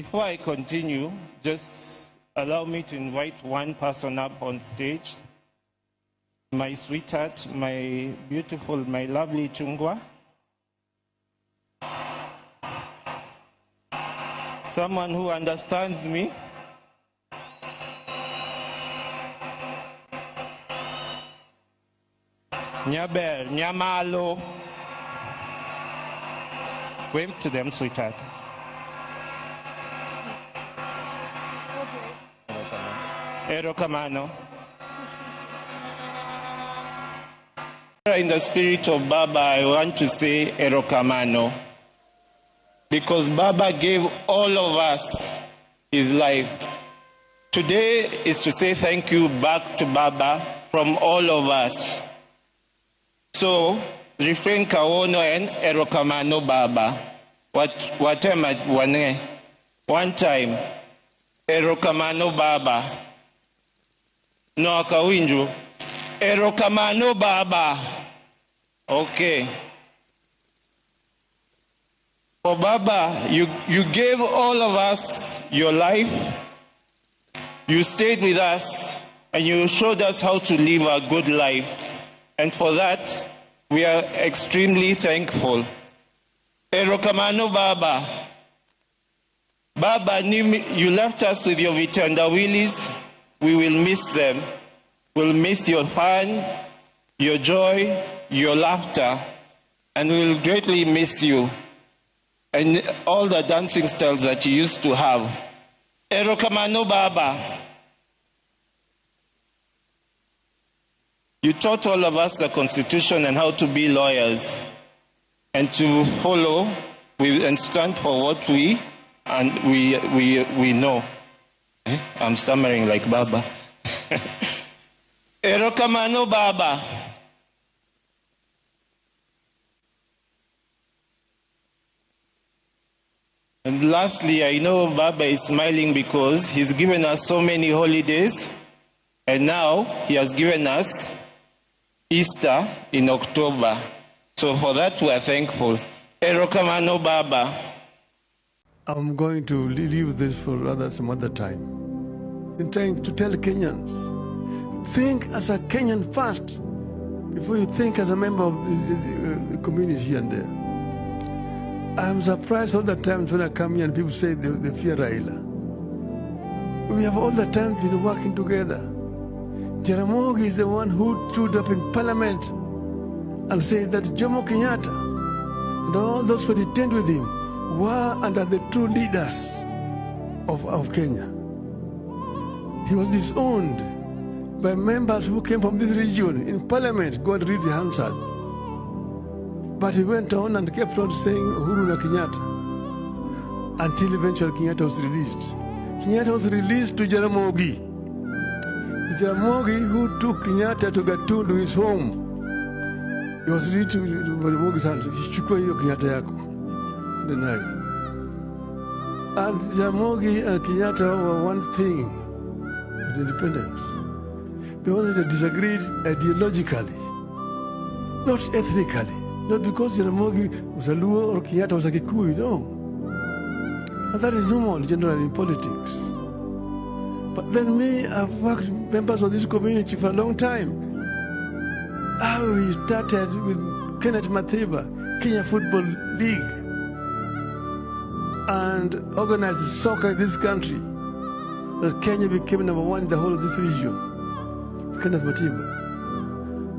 Before I continue, just allow me to invite one person up on stage. My sweetheart, my beautiful, my lovely Chungwa. Someone who understands me. Nyaber, Nyamalo. Wave to them, sweetheart. Erokamano. In the spirit of Baba, I want to say Erokamano. Because Baba gave all of us his life. Today is to say thank you back to Baba from all of us. So, refrain kawono and Erokamano Baba. One time, Erokamano Baba. No akawinju. Erokamano Baba. Okay. For Baba, you gave all of us your life. You stayed with us and you showed us how to live a good life. And for that, we are extremely thankful. Erokamano Baba. Baba, you left us with your vitandawilis. We will miss them. We'll miss your fun, your joy, your laughter, and we will greatly miss you and all the dancing styles that you used to have. Erokamano Baba. You taught all of us the Constitution and how to be lawyers and to follow and stand for what we know. I'm stammering like Baba. Erokamano Baba. And lastly, I know Baba is smiling because he's given us so many holidays, and now he has given us Easter in October. So for that we are thankful. Erokamano Baba. I'm going to leave this for some other time. I'm trying to tell Kenyans, think as a Kenyan first before you think as a member of the community here and there. I'm surprised all the times when I come here and people say they fear Raila. We have all the time been working together. Jaramogi is the one who stood up in parliament and said that Jomo Kenyatta and all those who detained with him were under the true leaders of Kenya. He was disowned by members who came from this region in parliament. Go and read the Hansard. But he went on and kept on saying Uhuru na Kenyatta until eventually Kenyatta was released. Kenyatta was released to Jaramogi. Jaramogi, who took Kenyatta to Gatundu, his home, he was released to Jaramogi's hands. Chukua hiyo Kenyatta yako. And Jaramogi and Kenyatta were one thing with independence. They only disagreed ideologically, not ethnically. Not because Jaramogi was a Luo or Kenyatta was a Kikuyu, no. But that is normal generally in politics. But then me, I've worked with members of this community for a long time. We started with Kenneth Matiba, Kenya Football League, and organized soccer in this country. That Kenya became #1 in the whole of this region. Kenneth Matiba.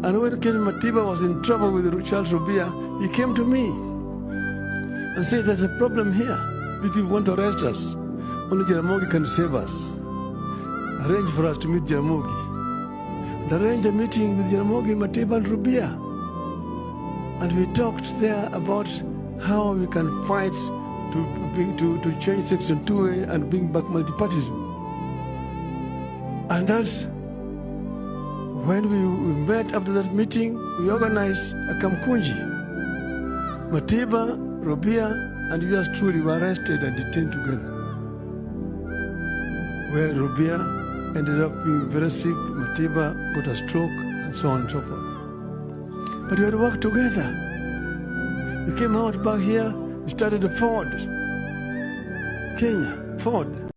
And when Kenneth Matiba was in trouble with Charles Rubia, he came to me and said, there's a problem here. These people want to arrest us. Only Jaramogi can save us. Arrange for us to meet Jaramogi. And arrange a meeting with Jaramogi, Matiba and Rubia. And we talked there about how we can fight to change Section 2A and bring back multipartyism. And that's when we met after that meeting, we organized a Kamkunji. Matiba, Rubia, and yours truly were arrested and detained together. Where Rubia ended up being very sick, Matiba got a stroke, and so on and so forth. But we had worked together. We came out back here, we started a Ford, Kenya, forward.